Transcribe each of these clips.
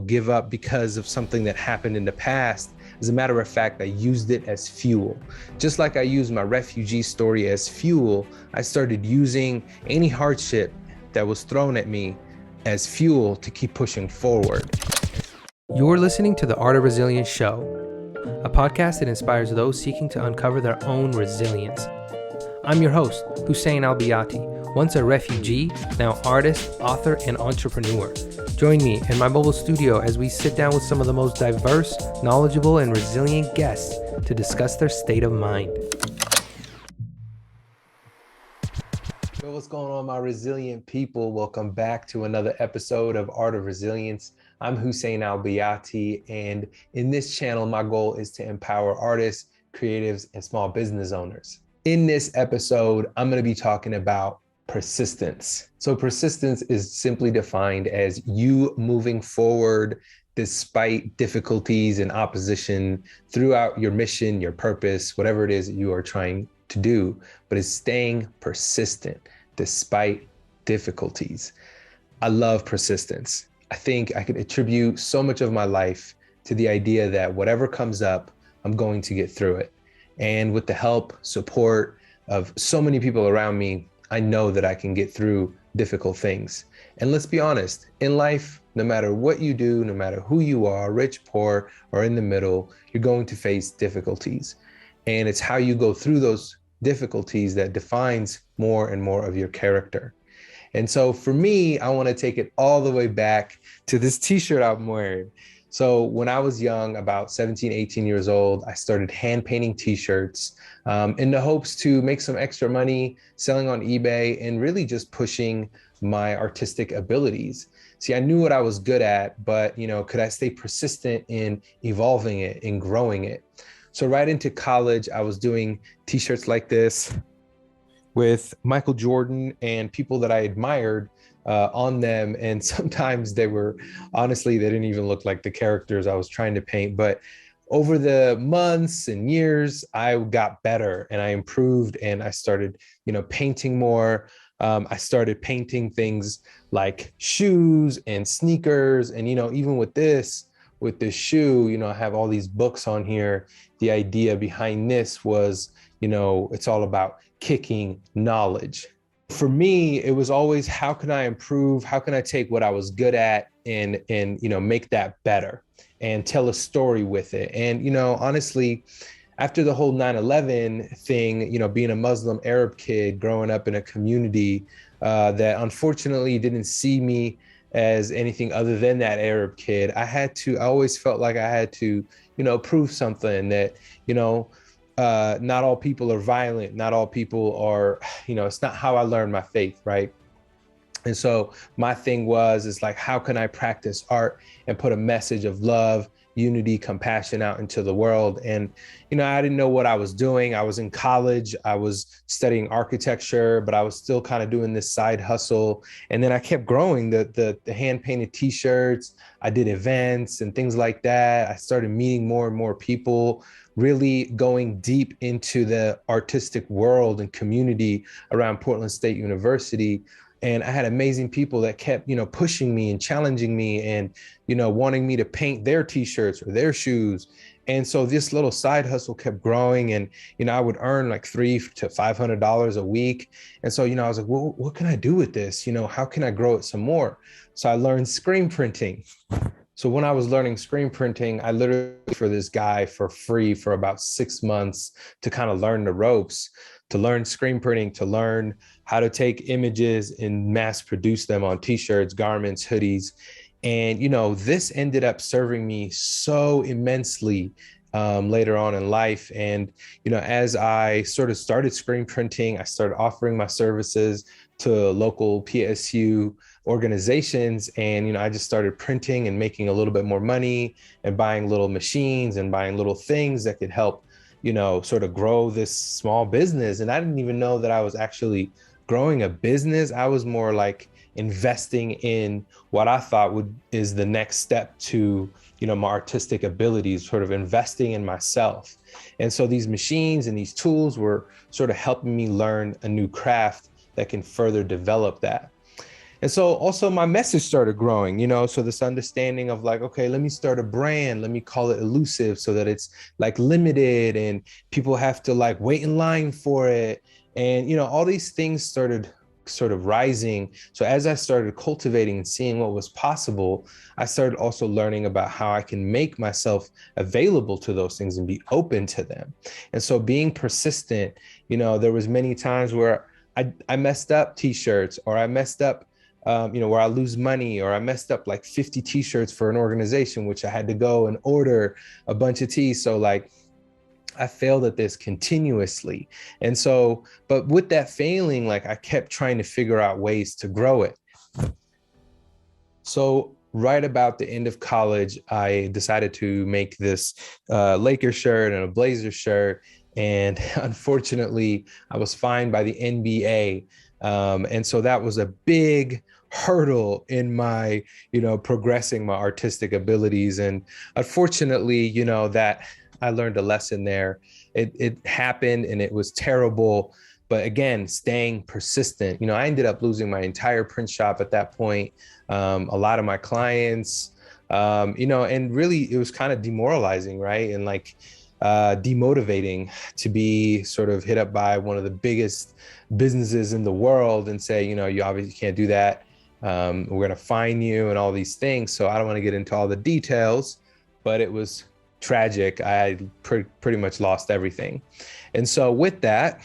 give up because of something that happened in the past. As a matter of fact, I used it as fuel. Just like I used my refugee story as fuel, I started using any hardship that was thrown at me as fuel to keep pushing forward. You're listening to the Art of Resilience Show, a podcast that inspires those seeking to uncover their own resilience. I'm your host, Hussein Al-Biati, once a refugee, now artist, author, and entrepreneur. Join me in my mobile studio as we sit down with some of the most diverse, knowledgeable, and resilient guests to discuss their state of mind. Yo, what's going on, my resilient people? Welcome back to another episode of Art of Resilience. I'm Hussein Al-Biati, and in this channel, my goal is to empower artists, creatives, and small business owners. In this episode, I'm going to be talking about persistence. So persistence is simply defined as you moving forward despite difficulties and opposition throughout your mission, your purpose, whatever it is that you are trying to do, but it's staying persistent despite difficulties. I love persistence. I think I could attribute so much of my life to the idea that whatever comes up, I'm going to get through it. And with the help, support of so many people around me, I know that I can get through difficult things. And let's be honest, in life, no matter what you do, no matter who you are, rich, poor, or in the middle, you're going to face difficulties. And it's how you go through those difficulties that defines more and more of your character. And so for me, I want to take it all the way back to this t-shirt I'm wearing. So when I was young, about 17, 18 years old, I started hand painting t-shirts in the hopes to make some extra money selling on eBay and really just pushing my artistic abilities. See, I knew what I was good at, but could I stay persistent in evolving it and growing it? So right into college, I was doing t-shirts like this with Michael Jordan and people that I admired on them. And sometimes they didn't even look like the characters I was trying to paint. But over the months and years, I got better and I improved and I started, painting more. I started painting things like shoes and sneakers. And, even with this shoe, I have all these books on here. The idea behind this was, it's all about kicking knowledge. For me, it was always, how can I improve? How can I take what I was good at and make that better and tell a story with it? And, honestly, after the whole 9/11 thing, being a Muslim Arab kid growing up in a community that unfortunately didn't see me as anything other than that Arab kid, I always felt like I had to, prove something that, not all people are violent. Not all people are, it's not how I learned my faith, right? And so my thing is like, how can I practice art and put a message of love, unity, compassion out into the world? And, I didn't know what I was doing. I was in college. I was studying architecture, but I was still kind of doing this side hustle. And then I kept growing the hand painted t-shirts. I did events and things like that. I started meeting more and more people, really going deep into the artistic world and community around Portland State University. And I had amazing people that kept, pushing me and challenging me and, wanting me to paint their t-shirts or their shoes. And so this little side hustle kept growing and, I would earn like $300 to $500 a week. And so, I was like, well, what can I do with this? How can I grow it some more? So I learned screen printing. So when I was learning screen printing, I literally for this guy for free for about 6 months to kind of learn the ropes, to learn screen printing, to learn how to take images and mass produce them on t-shirts, garments, hoodies. And, this ended up serving me so immensely later on in life. And, as I sort of started screen printing, I started offering my services to local PSU organizations. And, I just started printing and making a little bit more money and buying little machines and buying little things that could help, sort of grow this small business. And I didn't even know that I was actually growing a business. I was more like investing in what I thought is the next step to, my artistic abilities, sort of investing in myself. And so these machines and these tools were sort of helping me learn a new craft that can further develop that. And so also my message started growing, so this understanding of like, okay, let me start a brand, let me call it elusive so that it's like limited and people have to like wait in line for it. And, all these things started sort of rising. So as I started cultivating and seeing what was possible, I started also learning about how I can make myself available to those things and be open to them. And so being persistent, there was many times where I messed up t-shirts, or I messed up where I lose money, or I messed up like 50 t-shirts for an organization, which I had to go and order a bunch of tees. So like I failed at this continuously. And so, but with that failing, like I kept trying to figure out ways to grow it. So right about the end of college, I decided to make this Lakers shirt and a Blazer shirt. And unfortunately, I was fined by the NBA. And so that was a big hurdle in my, progressing my artistic abilities. And unfortunately, that I learned a lesson there. It happened and it was terrible. But again, staying persistent. I ended up losing my entire print shop at that point. A lot of my clients, and really it was kind of demoralizing, right? And like demotivating to be sort of hit up by one of the biggest businesses in the world and say, you obviously can't do that. We're going to fine you and all these things. So I don't want to get into all the details, but it was tragic. I pretty much lost everything. And so with that,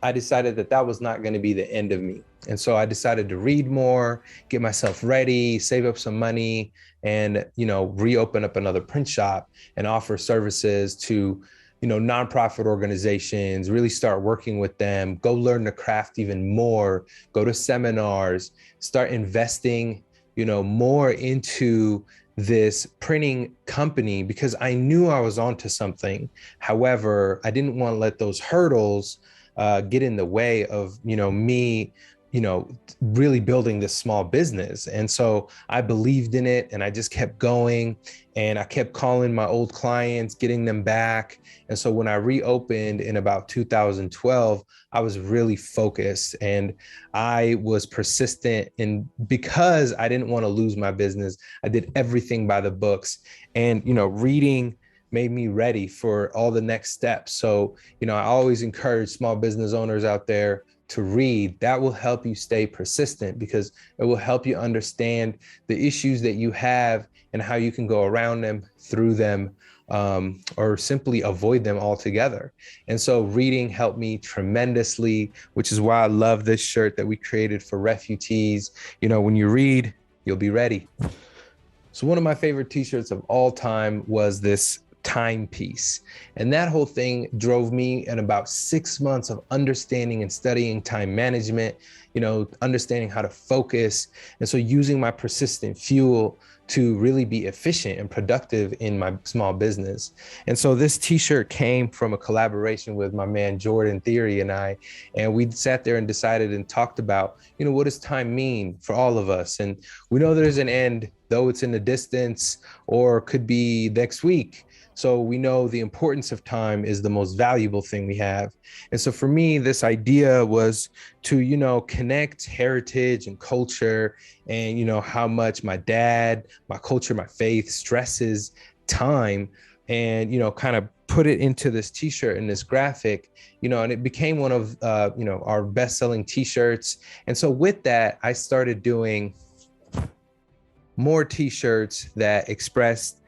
I decided that was not going to be the end of me. And so I decided to read more, get myself ready, save up some money, and, reopen up another print shop and offer services to, nonprofit organizations, really start working with them, go learn the craft even more, go to seminars, start investing, more into this printing company, because I knew I was onto something. However, I didn't want to let those hurdles get in the way of, me, really building this small business. And so I believed in it and I just kept going, and I kept calling my old clients, getting them back. And so when I reopened in about 2012, I was really focused and I was persistent. And because I didn't want to lose my business, I did everything by the books. And, reading made me ready for all the next steps. So, I always encourage small business owners out there to read. That will help you stay persistent, because it will help you understand the issues that you have and how you can go around them, through them, or simply avoid them altogether. And so reading helped me tremendously, which is why I love this shirt that we created for refugees. When you read, you'll be ready. So one of my favorite t-shirts of all time was this timepiece. And that whole thing drove me in about 6 months of understanding and studying time management, understanding how to focus. And so using my persistent fuel to really be efficient and productive in my small business. And so this t-shirt came from a collaboration with my man, Jordan Theory, and we sat there and decided and talked about, what does time mean for all of us? And we know there's an end, though it's in the distance or could be next week. So we know the importance of time is the most valuable thing we have. And so for me, this idea was to, connect heritage and culture, and, how much my dad, my culture, my faith stresses time, and, kind of put it into this t-shirt and this graphic, and it became one of, our best-selling t-shirts. And so with that, I started doing more t-shirts that expressed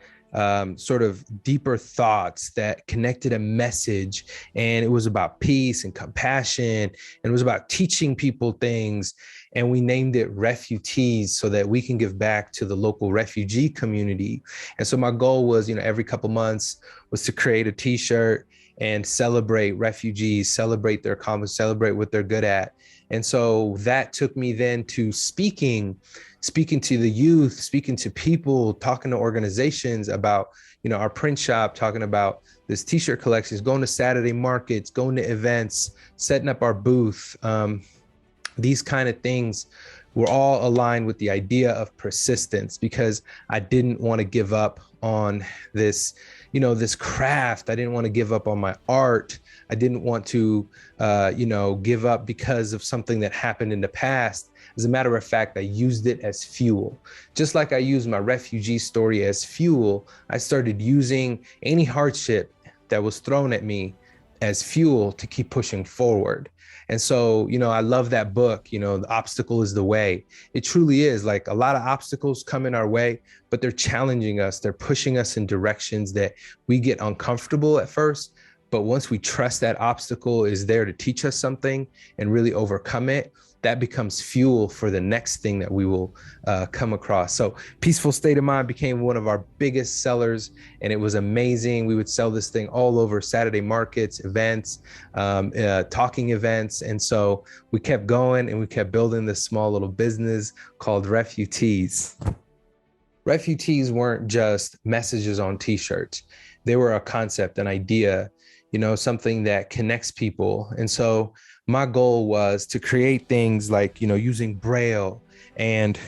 sort of deeper thoughts, that connected a message. And it was about peace and compassion, and it was about teaching people things. And we named it Refugees so that we can give back to the local refugee community. And so my goal was, every couple months was to create a t-shirt and celebrate refugees, celebrate their accomplishments, celebrate what they're good at. And so that took me then to speaking to the youth, speaking to people, talking to organizations about, our print shop, talking about this t-shirt collections, going to Saturday markets, going to events, setting up our booth. These kind of things were all aligned with the idea of persistence, because I didn't want to give up on this, this craft. I didn't want to give up on my art. I didn't want to, give up because of something that happened in the past. As a matter of fact, I used it as fuel. Just like I used my refugee story as fuel, I started using any hardship that was thrown at me as fuel to keep pushing forward. And so, I love that book, The Obstacle is the Way. It truly is. Like, a lot of obstacles come in our way, but they're challenging us. They're pushing us in directions that we get uncomfortable at first. But once we trust that obstacle is there to teach us something and really overcome it, that becomes fuel for the next thing that we will come across. So Peaceful State of Mind became one of our biggest sellers, and it was amazing. We would sell this thing all over Saturday markets, events, talking events. And so we kept going and we kept building this small little business called Refutees. Refutees weren't just messages on t-shirts. They were a concept, an idea, something that connects people. And so my goal was to create things like, using Braille and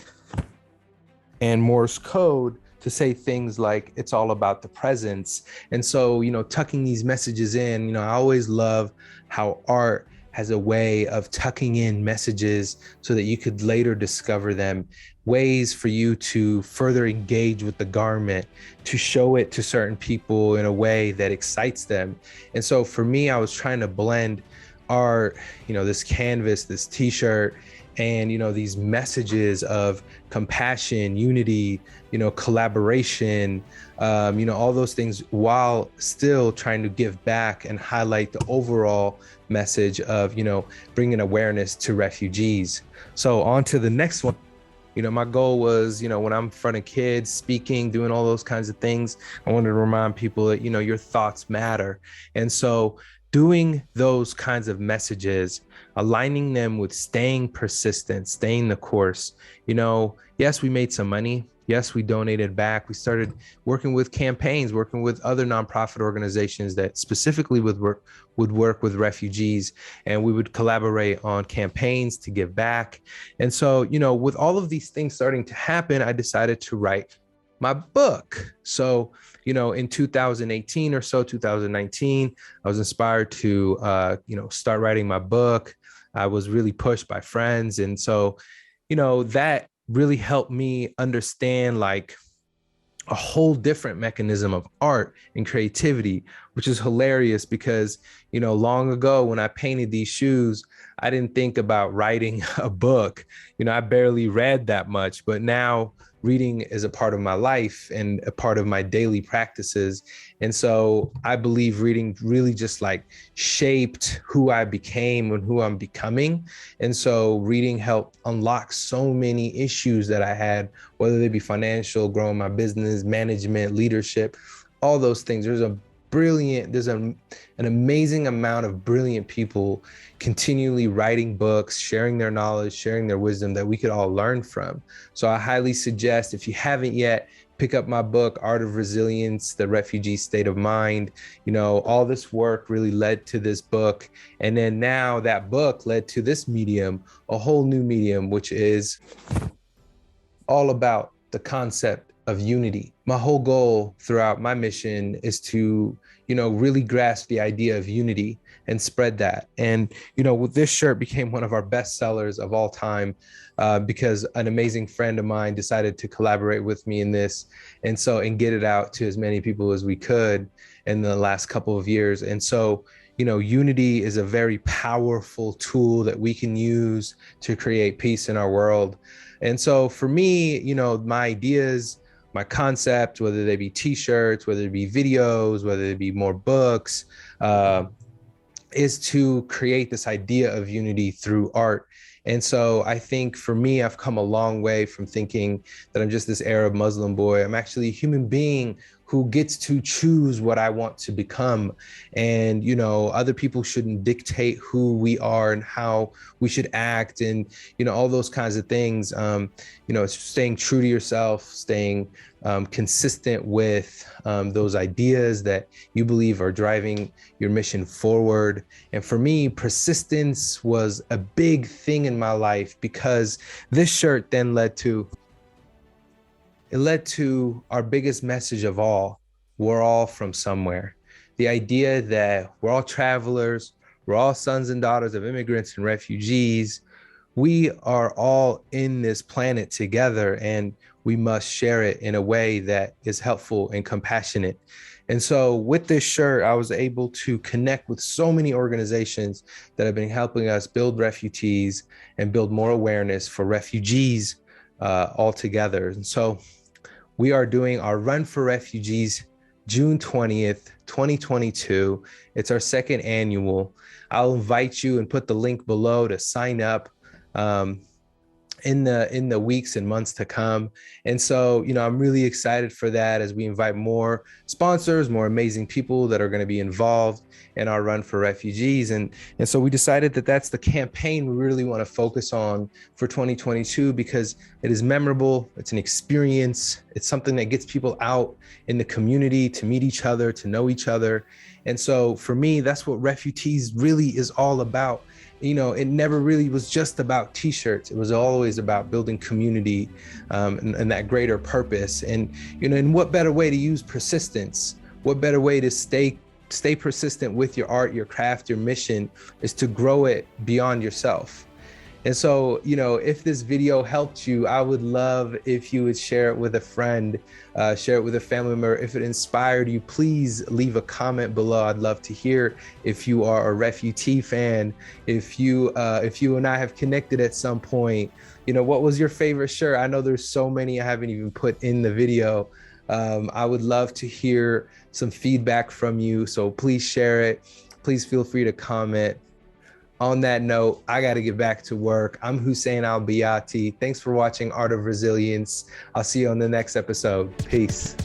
Morse code to say things like it's all about the presence. And so, tucking these messages in, I always love how art has a way of tucking in messages so that you could later discover them, ways for you to further engage with the garment, to show it to certain people in a way that excites them. And so for me, I was trying to blend art, this canvas, this t-shirt, and these messages of compassion, unity, collaboration, all those things, while still trying to give back and highlight the overall message of bringing awareness to refugees. So on to the next one. My goal was, when I'm in front of kids, speaking, doing all those kinds of things, I wanted to remind people that, your thoughts matter. And so doing those kinds of messages, aligning them with staying persistent, staying the course. Yes, we made some money. Yes, we donated back. We started working with campaigns, working with other nonprofit organizations that specifically would work with refugees, and we would collaborate on campaigns to give back. And so, with all of these things starting to happen, I decided to write my book. So, in 2018 or so, 2019, I was inspired to, start writing my book. I was really pushed by friends. And so, that really helped me understand like a whole different mechanism of art and creativity, which is hilarious because, long ago when I painted these shoes, I didn't think about writing a book. I barely read that much, but now reading is a part of my life and a part of my daily practices. And so I believe reading really just like shaped who I became and who I'm becoming. And so reading helped unlock so many issues that I had, whether they be financial, growing my business, management, leadership, all those things. There's an amazing amount of brilliant people continually writing books, sharing their knowledge, sharing their wisdom that we could all learn from. So I highly suggest, if you haven't yet, pick up my book, Art of Resilience, The Refugee State of Mind. All this work really led to this book. And then now that book led to this medium, a whole new medium, which is all about the concept of unity. My whole goal throughout my mission is to, really grasp the idea of unity and spread that. And, with this shirt became one of our best sellers of all time because an amazing friend of mine decided to collaborate with me in this. And get it out to as many people as we could in the last couple of years. And so, unity is a very powerful tool that we can use to create peace in our world. And so for me, my ideas, my concept, whether they be t-shirts, whether it be videos, whether it be more books, is to create this idea of unity through art. And so I think for me, I've come a long way from thinking that I'm just this Arab Muslim boy. I'm actually a human being who gets to choose what I want to become. And, other people shouldn't dictate who we are and how we should act and, all those kinds of things. Staying true to yourself, staying consistent with those ideas that you believe are driving your mission forward. And for me, persistence was a big thing in my life because this shirt then led to our biggest message of all. We're all from somewhere. The idea that we're all travelers, we're all sons and daughters of immigrants and refugees. we are all in this planet together, and we must share it in a way that is helpful and compassionate. And so with this shirt, I was able to connect with so many organizations that have been helping us build refugees and build more awareness for refugees all together. And so we are doing our Run for Refugees June 20th, 2022. It's our second annual. I'll invite you and put the link below to sign up. Um, in the weeks and months to come. And so, I'm really excited for that as we invite more sponsors, more amazing people that are going to be involved in our Run for Refugees. And so we decided that that's the campaign we really want to focus on for 2022, because it is memorable, it's an experience, it's something that gets people out in the community to meet each other, to know each other. And so for me, that's what Refugees really is all about. It never really was just about t-shirts. It was always about building community, and that greater purpose. And, and what better way to use persistence? What better way to stay persistent with your art, your craft, your mission, is to grow it beyond yourself. And so, if this video helped you, I would love if you would share it with a friend, share it with a family member. If it inspired you, please leave a comment below. I'd love to hear if you are a refugee fan, if you and I have connected at some point. What was your favorite shirt? I know there's so many I haven't even put in the video. I would love to hear some feedback from you. So please share it. Please feel free to comment. On that note, I got to get back to work. I'm Hussein Al-Biati. Thanks for watching Art of Resilience. I'll see you on the next episode. Peace.